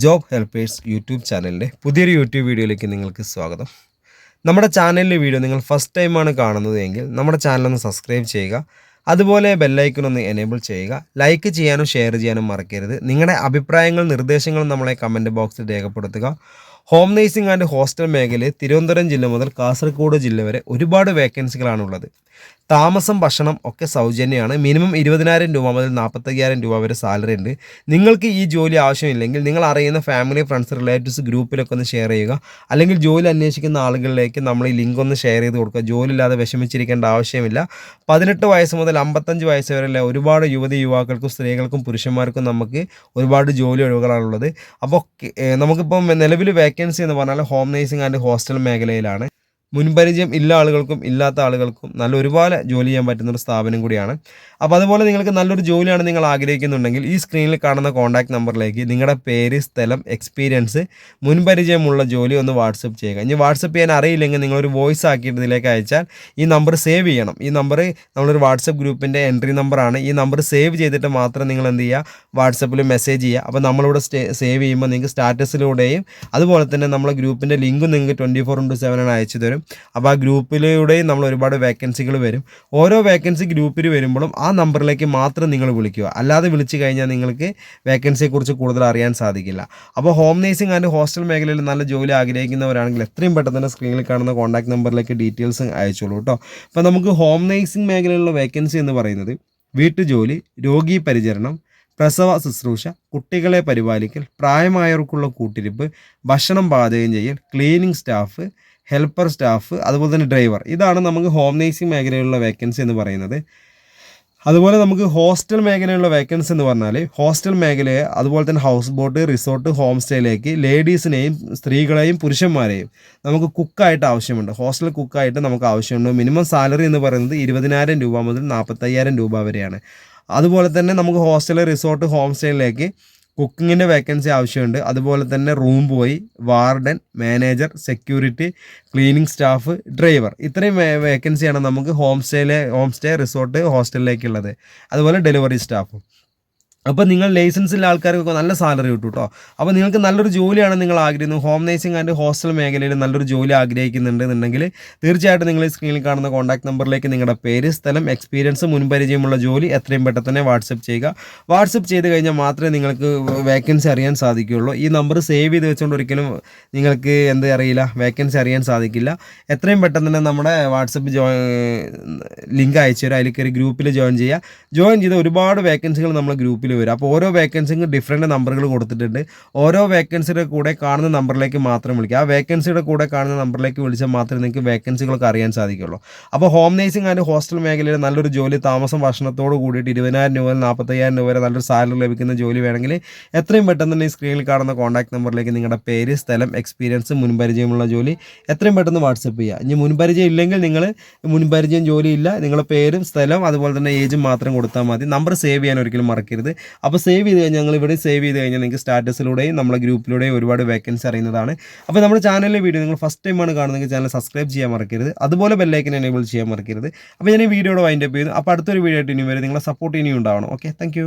Job helpers YouTube ചാനലിൻ്റെ പുതിയൊരു YouTube വീഡിയോയിലേക്ക് നിങ്ങൾക്ക് സ്വാഗതം. നമ്മുടെ ചാനലിലെ വീഡിയോ നിങ്ങൾ ഫസ്റ്റ് ടൈമാണ് കാണുന്നത് എങ്കിൽ നമ്മുടെ ചാനലൊന്ന് സബ്സ്ക്രൈബ് ചെയ്യുക. അതുപോലെ ബെല്ലൈക്കൺ ഒന്ന് എനേബിൾ ചെയ്യുക. ലൈക്ക് ചെയ്യാനും ഷെയർ ചെയ്യാനും മറക്കരുത്. നിങ്ങളുടെ അഭിപ്രായങ്ങളും നിർദ്ദേശങ്ങളും നമ്മളെ കമൻറ്റ് ബോക്സിൽ രേഖപ്പെടുത്തുക. ഹോം നേഴ്സിംഗ് ആൻഡ് ഹോസ്റ്റൽ മേഖലയിൽ തിരുവനന്തപുരം ജില്ല മുതൽ കാസർഗോഡ് ജില്ല വരെ ഒരുപാട് വേക്കൻസികളാണുള്ളത്. താമസം ഭക്ഷണം ഒക്കെ സൗജന്യമാണ്. മിനിമം 20,000 രൂപ മുതൽ 45,000 രൂപ വരെ സാലറി ഉണ്ട്. നിങ്ങൾക്ക് ഈ ജോലി ആവശ്യമില്ലെങ്കിൽ നിങ്ങൾ അറിയുന്ന ഫാമിലി, ഫ്രണ്ട്സ്, റിലേറ്റീവ്സ് ഗ്രൂപ്പിലൊക്കെ ഒന്ന് ഷെയർ ചെയ്യുക. അല്ലെങ്കിൽ ജോലി അന്വേഷിക്കുന്ന ആളുകളിലേക്ക് നമ്മൾ ഈ ലിങ്ക് ഒന്ന് ഷെയർ ചെയ്ത് കൊടുക്കുക. ജോലി ഇല്ലാതെ വിഷമിച്ചിരിക്കേണ്ട ആവശ്യമില്ല. 18 വയസ്സ് മുതൽ 55 വയസ്സ് വരെയുള്ള ഒരുപാട് യുവാക്കൾക്കും സ്ത്രീകൾക്കും പുരുഷന്മാർക്കും നമുക്ക് ഒരുപാട് ജോലി ഒഴിവുകളാണുള്ളത്. അപ്പോൾ നമുക്കിപ്പം നിലവിൽ വേക്കൻസി എന്ന് പറഞ്ഞാൽ ഹോം നേഴ്സിംഗ് ആൻഡ് ഹോസ്റ്റൽ മേഖലയിലാണ്. മുൻപരിചയം ഇല്ല ആളുകൾക്കും ഇല്ലാത്ത ആളുകൾക്കും ഒരുപാട് ജോലി ചെയ്യാൻ പറ്റുന്നൊരു സ്ഥാപനം കൂടിയാണ്. അപ്പോൾ അതുപോലെ നിങ്ങൾക്ക് നല്ലൊരു ജോലിയാണ് നിങ്ങൾ ആഗ്രഹിക്കുന്നുണ്ടെങ്കിൽ ഈ സ്ക്രീനിൽ കാണുന്ന കോൺടാക്ട് നമ്പറിലേക്ക് നിങ്ങളുടെ പേര്, സ്ഥലം, എക്സ്പീരിയൻസ്, മുൻപരിചയമുള്ള ജോലി ഒന്ന് വാട്സപ്പ് ചെയ്യുക. ഇനി വാട്സപ്പ് ചെയ്യാൻ അറിയില്ലെങ്കിൽ നിങ്ങളൊരു വോയിസ് ആക്കിയിട്ട് ഇതിലേക്ക് അയച്ചാൽ ഈ നമ്പർ സേവ് ചെയ്യണം. ഈ നമ്പർ നമ്മളൊരു വാട്സപ്പ് ഗ്രൂപ്പിൻ്റെ എൻട്രി നമ്പറാണ്. ഈ നമ്പർ സേവ് ചെയ്തിട്ട് മാത്രം നിങ്ങൾ എന്ത് ചെയ്യുക, വാട്സപ്പിൽ മെസ്സേജ് ചെയ്യുക. അപ്പോൾ നമ്മളിവിടെ സേവ് ചെയ്യുമ്പോൾ നിങ്ങൾക്ക് സ്റ്റാറ്റസിലൂടെയും അതുപോലെ തന്നെ നമ്മളെ ഗ്രൂപ്പിൻ്റെ ലിങ്കും നിങ്ങൾക്ക് 24/7 അയച്ചു തരും. അപ്പോൾ ആ ഗ്രൂപ്പിലൂടെയും നമ്മൾ ഒരുപാട് വേക്കൻസികൾ വരും. ഓരോ വേക്കൻസി ഗ്രൂപ്പിൽ വരുമ്പോഴും ആ നമ്പറിലേക്ക് മാത്രം നിങ്ങൾ വിളിക്കുക. അല്ലാതെ വിളിച്ചു കഴിഞ്ഞാൽ നിങ്ങൾക്ക് വേക്കൻസിയെക്കുറിച്ച് കൂടുതൽ അറിയാൻ സാധിക്കില്ല. അപ്പോൾ ഹോം നേഴ്സിംഗ് ആൻഡ് ഹോസ്റ്റൽ മേഖലയിൽ നല്ല ജോലി ആഗ്രഹിക്കുന്നവരാണെങ്കിൽ എത്രയും പെട്ടെന്ന് തന്നെ സ്ക്രീനിൽ കാണുന്ന കോൺടാക്ട് നമ്പറിലേക്ക് ഡീറ്റെയിൽസ് അയച്ചോളൂ കേട്ടോ. അപ്പോൾ നമുക്ക് ഹോം നേഴ്സിംഗ് മേഖലയിലുള്ള വേക്കൻസി എന്ന് പറയുന്നത് വീട്ടുജോലി, രോഗി പരിചരണം, പ്രസവ ശുശ്രൂഷ, കുട്ടികളെ പരിപാലിക്കൽ, പ്രായമായവർക്കുള്ള കൂട്ടിരിപ്പ്, ഭക്ഷണം പാചകം ചെയ്യൽ, ക്ലീനിങ് സ്റ്റാഫ്, ഹെൽപ്പർ സ്റ്റാഫ്, അതുപോലെ തന്നെ ഡ്രൈവർ. ഇതാണ് നമുക്ക് ഹോം നേഴ്സിംഗ് മേഖലയിലുള്ള വേക്കൻസി എന്ന് പറയുന്നത്. അതുപോലെ നമുക്ക് ഹോസ്റ്റൽ മേഖലയിലുള്ള വേക്കൻസി എന്ന് പറഞ്ഞാൽ ഹോസ്റ്റൽ മേഖലയെ അതുപോലെ തന്നെ ഹൗസ് ബോട്ട്, റിസോർട്ട്, ഹോം സ്റ്റേയിലേക്ക് ലേഡീസിനെയും സ്ത്രീകളെയും പുരുഷന്മാരെയും നമുക്ക് കുക്കായിട്ട് ആവശ്യമുണ്ട്. ഹോസ്റ്റൽ കുക്കായിട്ട് നമുക്ക് ആവശ്യമുണ്ട്. മിനിമം സാലറി എന്ന് പറയുന്നത് 20,000 രൂപ മുതൽ 45,000 രൂപ വരെയാണ്. അതുപോലെ തന്നെ നമുക്ക് ഹോസ്റ്റൽ, റിസോർട്ട്, ഹോം സ്റ്റേയിലേക്ക് കുക്കിങ്ങിൻ്റെ വേക്കൻസി ആവശ്യമുണ്ട്. അതുപോലെ തന്നെ room boy, warden, manager, security, cleaning staff, driver, ഇത്രയും വേക്കൻസിയാണ് നമുക്ക് ഹോം സ്റ്റേ, റിസോർട്ട്, ഹോസ്റ്റലിലേക്കുള്ളത്. അതുപോലെ ഡെലിവറി സ്റ്റാഫും. അപ്പോൾ നിങ്ങൾ ലൈസൻസ് ഉള്ള ആൾക്കാർക്കൊക്കെ നല്ല സാലറി കിട്ടും കേട്ടോ. അപ്പോൾ നിങ്ങൾക്ക് നല്ലൊരു ജോലിയാണ് നിങ്ങൾ ആഗ്രഹിക്കുന്നത്, ഹോം നേഴ്സിംഗ് ആൻഡ് ഹോസ്റ്റൽ മേഖലയിൽ നല്ലൊരു ജോലി ആഗ്രഹിക്കുന്നുണ്ടെന്നുണ്ടെങ്കിൽ തീർച്ചയായിട്ടും നിങ്ങൾ ഈ സ്ക്രീനിൽ കാണുന്ന കോൺടാക്ട് നമ്പറിലേക്ക് നിങ്ങളുടെ പേര്, സ്ഥലം, എക്സ്പീരിയൻസ്, മുൻപരിചയമുള്ള ജോലി എത്രയും പെട്ടെന്ന് തന്നെ വാട്സപ്പ് ചെയ്യുക. വാട്സപ്പ് ചെയ്ത് കഴിഞ്ഞാൽ മാത്രമേ നിങ്ങൾക്ക് വേക്കൻസി അറിയാൻ സാധിക്കുകയുള്ളൂ. ഈ നമ്പർ സേവ് ചെയ്ത് വെച്ചുകൊണ്ട് ഒരിക്കലും നിങ്ങൾക്ക് വേക്കൻസി അറിയാൻ സാധിക്കില്ല. എത്രയും പെട്ടെന്ന് തന്നെ നമ്മുടെ വാട്സപ്പ് ലിങ്ക് അയച്ചു തരാം. അതിൽ കയറി ഗ്രൂപ്പിൽ ജോയിൻ ചെയ്ത് ഒരുപാട് വേക്കൻസികൾ നമ്മളെ ഗ്രൂപ്പിൽ വരും. അപ്പോൾ ഓരോ വേക്കൻസിക്കും ഡിഫറെൻറ്റ് നമ്പറുകൾ കൊടുത്തിട്ടുണ്ട്. ഓരോ വേക്കൻസിയുടെ കൂടെ കാണുന്ന നമ്പറിലേക്ക് മാത്രം വിളിക്കുക. ആ വേക്കൻസിയുടെ കൂടെ കാണുന്ന നമ്പറിലേക്ക് വിളിച്ചാൽ മാത്രമേ നിങ്ങൾക്ക് വേക്കൻസികളൊക്കെ അറിയാൻ സാധിക്കുള്ളൂ. അപ്പോൾ ഹോം നേഴ്സിംഗ് ആൻഡ് ഹോസ്റ്റൽ മേഖലയിൽ നല്ലൊരു ജോലി, താമസം ഭക്ഷണത്തോട് കൂടിയിട്ട് 20,000 രൂപ മുതൽ 45,000 രൂപ വരെ നല്ലൊരു സാലറി ലഭിക്കുന്ന ജോലി വേണമെങ്കിൽ എത്രയും പെട്ടെന്ന് തന്നെ ഈ സ്ക്രീനിൽ കാണുന്ന കോൺടാക്ട് നമ്പറിലേക്ക് നിങ്ങളുടെ പേര്, സ്ഥലം, എക്സ്പീരിയൻസ്, മുൻപരിചയമുള്ള ജോലി എത്രയും പെട്ടെന്ന് വാട്സപ്പ് ചെയ്യുക. ഇനി മുൻപരിചയം ഇല്ലെങ്കിൽ നിങ്ങൾ മുൻപരിചയം ജോലിയില്ല, നിങ്ങളുടെ പേരും സ്ഥലം അതുപോലെ തന്നെ ഏജും മാത്രം കൊടുത്താൽ മതി. നമ്പർ സേവ് ചെയ്യാൻ ഒരിക്കലും മറക്കരുത്. അപ്പോൾ സേവ് ചെയ്ത് കഴിഞ്ഞാൽ ഞങ്ങൾ ഇവിടെ സേവ് ചെയ്ത് കഴിഞ്ഞാൽ നിങ്ങൾക്ക് സ്റ്റാറ്റസിലൂടെയും നമ്മളെ ഗ്രൂപ്പിലൂടെയും ഒരുപാട് വേക്കൻസി അറിയുന്നതാണ്. അപ്പോൾ നമ്മുടെ ചാനലിലെ വീഡിയോ നിങ്ങൾ ഫസ്റ്റ് ടൈമാണ് കാണുന്നതെങ്കിൽ ചാനൽ സബ്സ്ക്രൈബ് ചെയ്യാൻ മറക്കരുത്. അതുപോലെ ബെല്ലൈക്കൻ എനേബിൾ ചെയ്യാൻ മറക്കരുത്. അപ്പോൾ ഞാൻ ഈ വീഡിയോയുടെ വൈൻഡപ്പ് ചെയ്യുന്നു. അപ്പോൾ അടുത്തൊരു വീഡിയോ ആയിട്ട് ഇനി വരെ നിങ്ങളെ സപ്പോർട്ട് ഇനിയും ഉണ്ടാവണം. Okay, thank